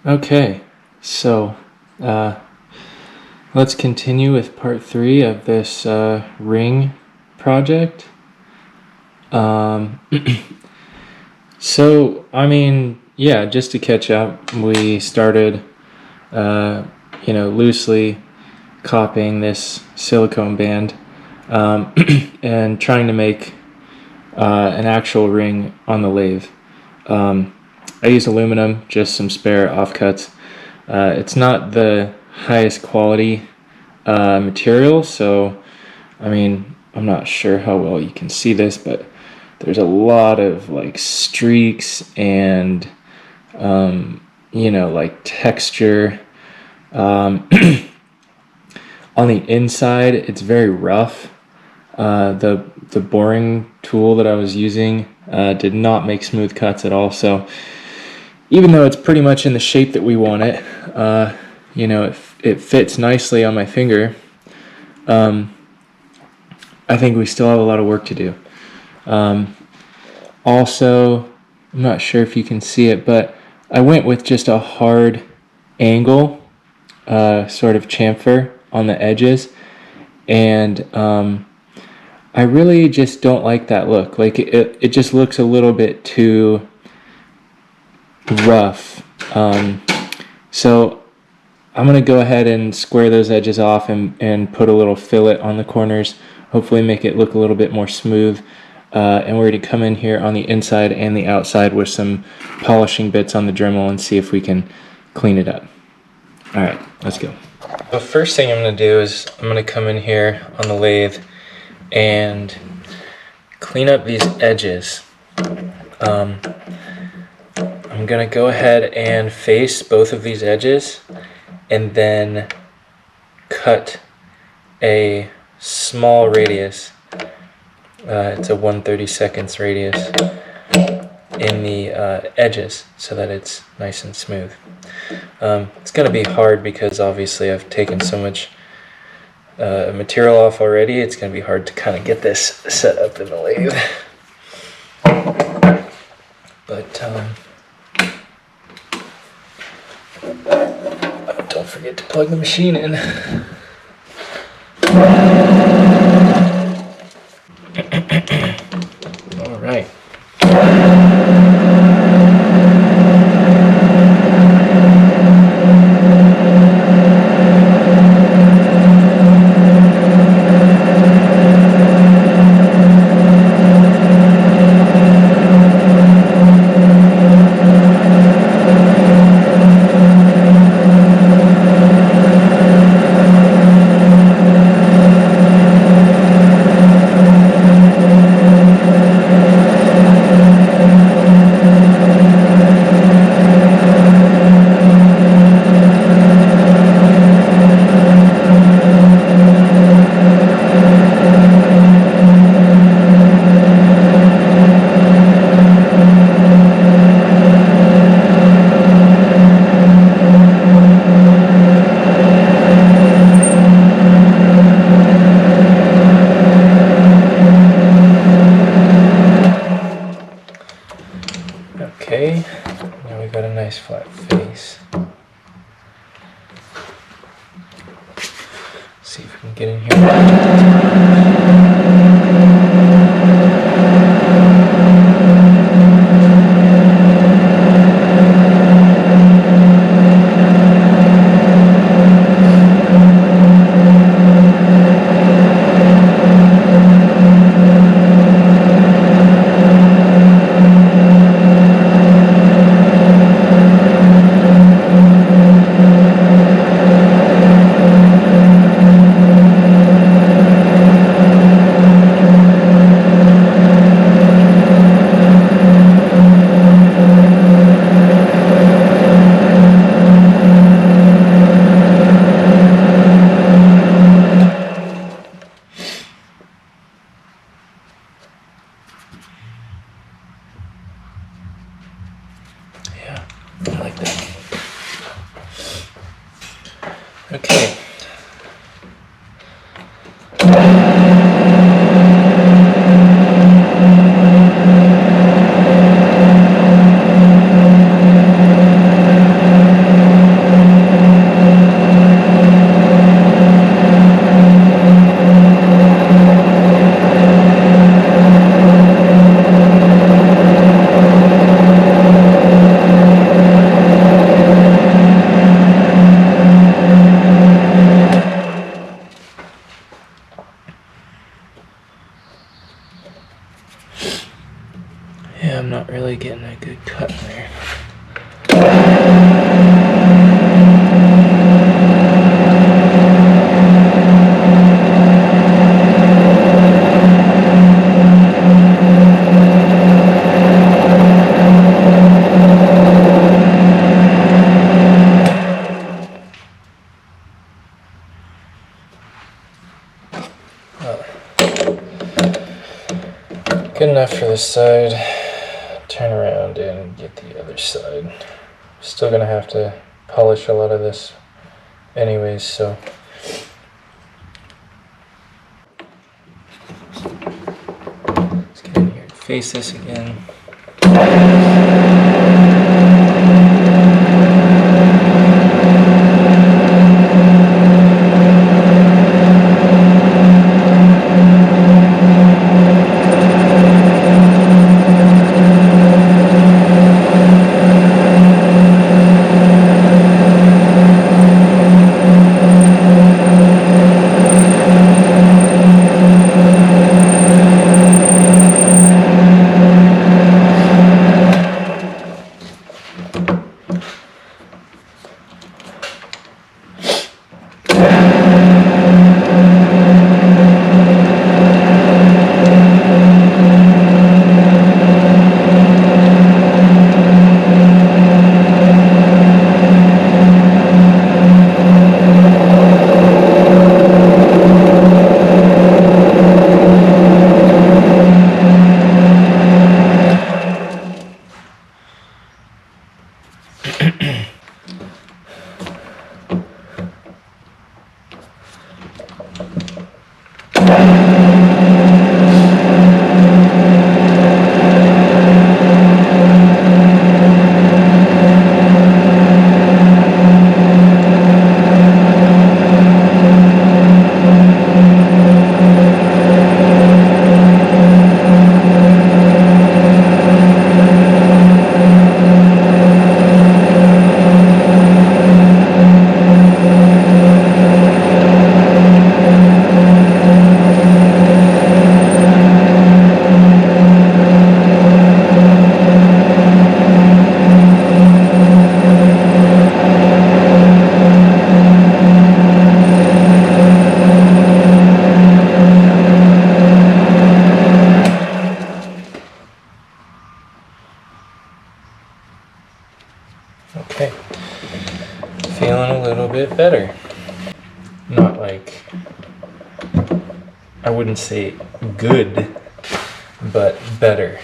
Okay, so uh, let's continue with part 3 of this ring project. So, just to catch up, we started, loosely copying this silicone band and trying to make an actual ring on the lathe. I used aluminum, just some spare offcuts. It's not the highest quality material, so I'm not sure how well you can see this, but there's a lot of like streaks and texture. On the inside, it's very rough. The boring tool that I was using did not make smooth cuts at all. So even though it's pretty much in the shape that we want it, it fits nicely on my finger. I think we still have a lot of work to do. Also, I'm not sure if you can see it, but I went with just a hard angle, sort of chamfer on the edges, and I really just don't like that look. Like it just looks a little bit too rough. So I'm going to go ahead and square those edges off and put a little fillet on the corners, hopefully make it look a little bit more smooth. And we're going to come in here on the inside and the outside with some polishing bits on the Dremel and see if we can clean it up. All right, let's go. The first thing I'm going to do is I'm going to come in here on the lathe and clean up these edges. I'm going to go ahead and face both of these edges and then cut a small radius. It's a 1/32 radius in the edges so that it's nice and smooth. It's going to be hard because obviously I've taken so much material off already. It's going to be hard to kind of get this set up in the lathe. But don't forget to plug the machine in. All right. Okay, now we've got a nice flat face. See if we can get in here. I like that. Okay. after this side, turn around and get the other side. Still gonna have to polish a lot of this anyways, so. Let's get in here and face this again. Okay, feeling a little bit better. Not like, I wouldn't say good, but better.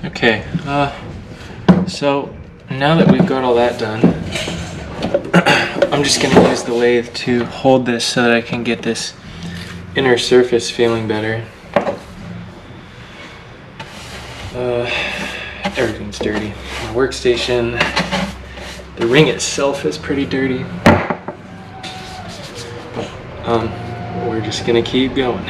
Okay, so now that we've got all that done, I'm just gonna use the lathe to hold this so that I can get this inner surface feeling better. Everything's dirty. My workstation, the ring itself is pretty dirty. But we're just gonna keep going.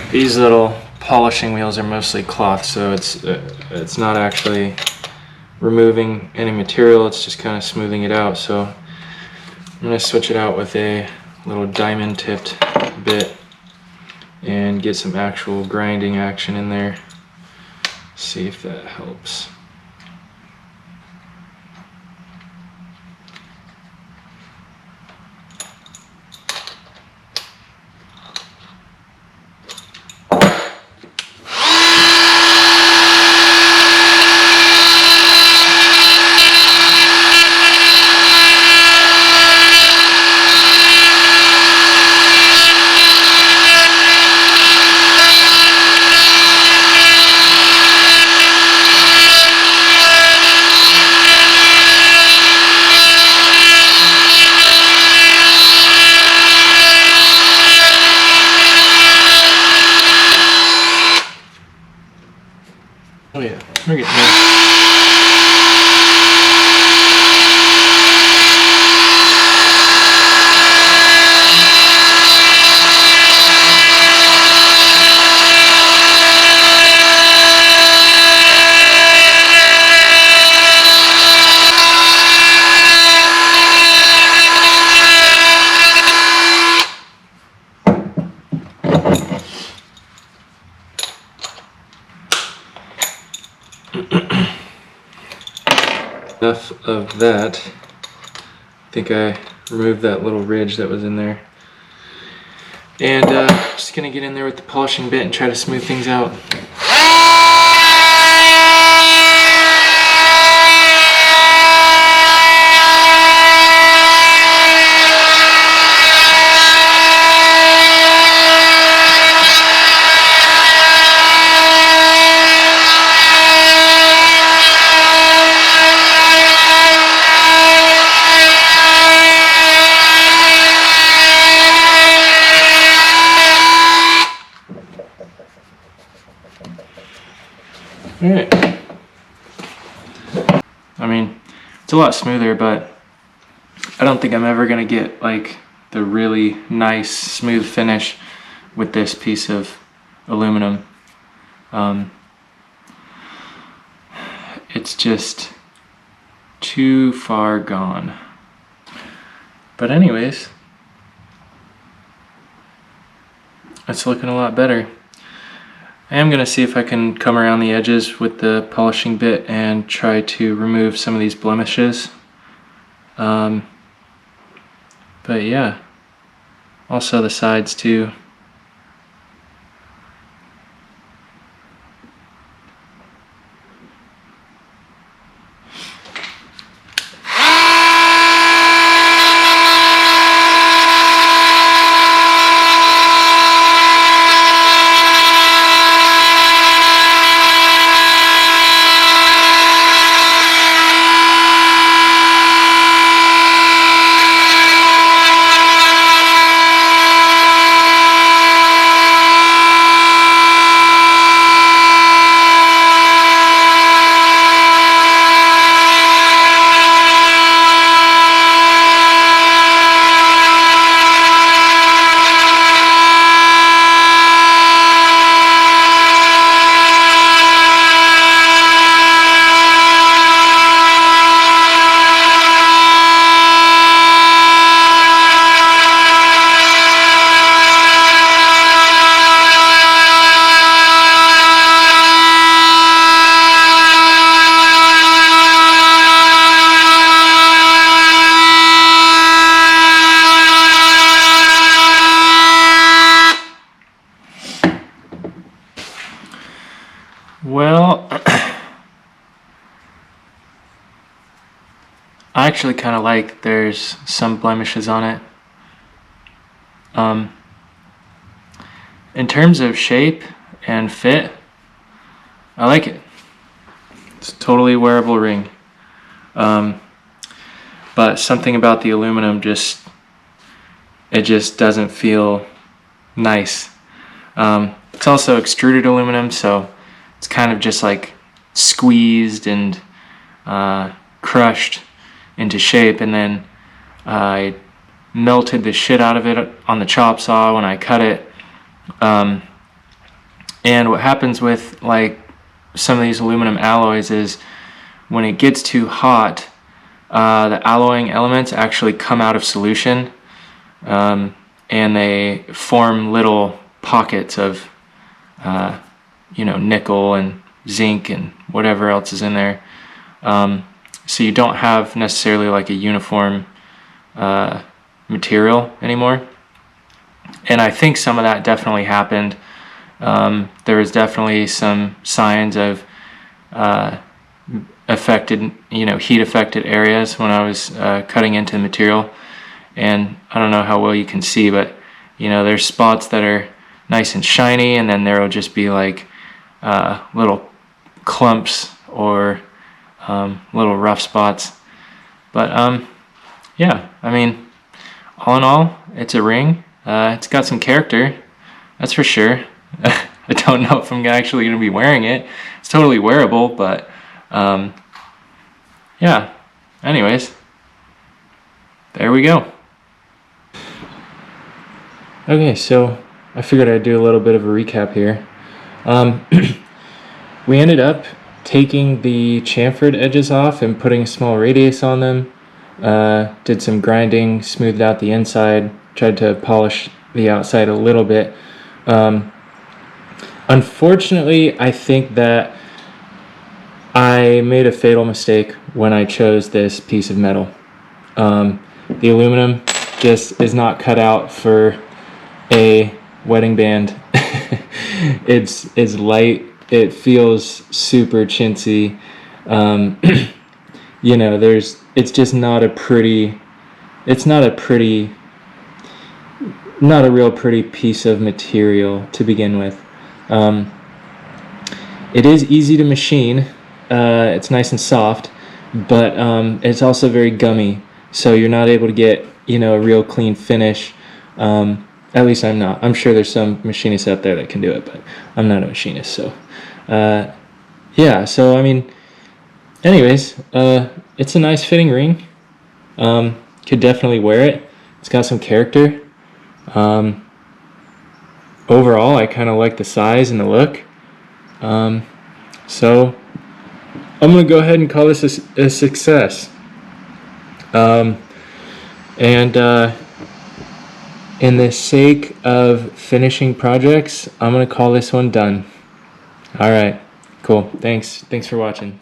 These little polishing wheels are mostly cloth, so it's not actually removing any material, it's just kind of smoothing it out. So I'm going to switch it out with a little diamond tipped bit and get some actual grinding action in there. See if that helps. enough of that. I think I removed that little ridge that was in there. And just gonna get in there with the polishing bit and try to smooth things out. Alright. I mean, it's a lot smoother, but I don't think I'm ever gonna get like the really nice smooth finish with this piece of aluminum. It's just too far gone. But anyways, it's looking a lot better. I am going to see if I can come around the edges with the polishing bit and try to remove some of these blemishes. But yeah, also the sides too. Well, I actually kind of like there's some blemishes on it. In terms of shape and fit, I like it. It's a totally wearable ring. But something about the aluminum it just doesn't feel nice. It's also extruded aluminum, so it's kind of just like squeezed and crushed into shape, and then I melted the shit out of it on the chop saw when I cut it. And what happens with like some of these aluminum alloys is when it gets too hot, the alloying elements actually come out of solution, and they form little pockets of nickel and zinc and whatever else is in there. So you don't have necessarily like a uniform material anymore. And I think some of that definitely happened. There was definitely some signs of affected, heat affected areas when I was cutting into the material. And I don't know how well you can see, but there's spots that are nice and shiny, and then there will just be like little clumps or little rough spots. But yeah, I mean, all in all, it's a ring. It's got some character, that's for sure. I don't know if I'm actually going to be wearing it. It's totally wearable, but yeah, anyways, there we go. Okay, so I figured I'd do a little bit of a recap here. We ended up taking the chamfered edges off and putting a small radius on them. Did some grinding, smoothed out the inside, tried to polish the outside a little bit. Unfortunately, I think that I made a fatal mistake when I chose this piece of metal. The aluminum just is not cut out for a wedding band. It's light. It feels super chintzy. You know, it's just not a pretty. It's not a real pretty piece of material to begin with. It is easy to machine. It's nice and soft, but it's also very gummy. So you're not able to get, you know, a real clean finish. At least I'm not. I'm sure there's some machinists out there that can do it, but I'm not a machinist. So, yeah. So I mean, anyways, it's a nice fitting ring. Could definitely wear it. It's got some character. Overall, I kind of like the size and the look. So I'm gonna go ahead and call this a success. In the sake of finishing projects, I'm gonna call this one done. All right, cool. Thanks for watching.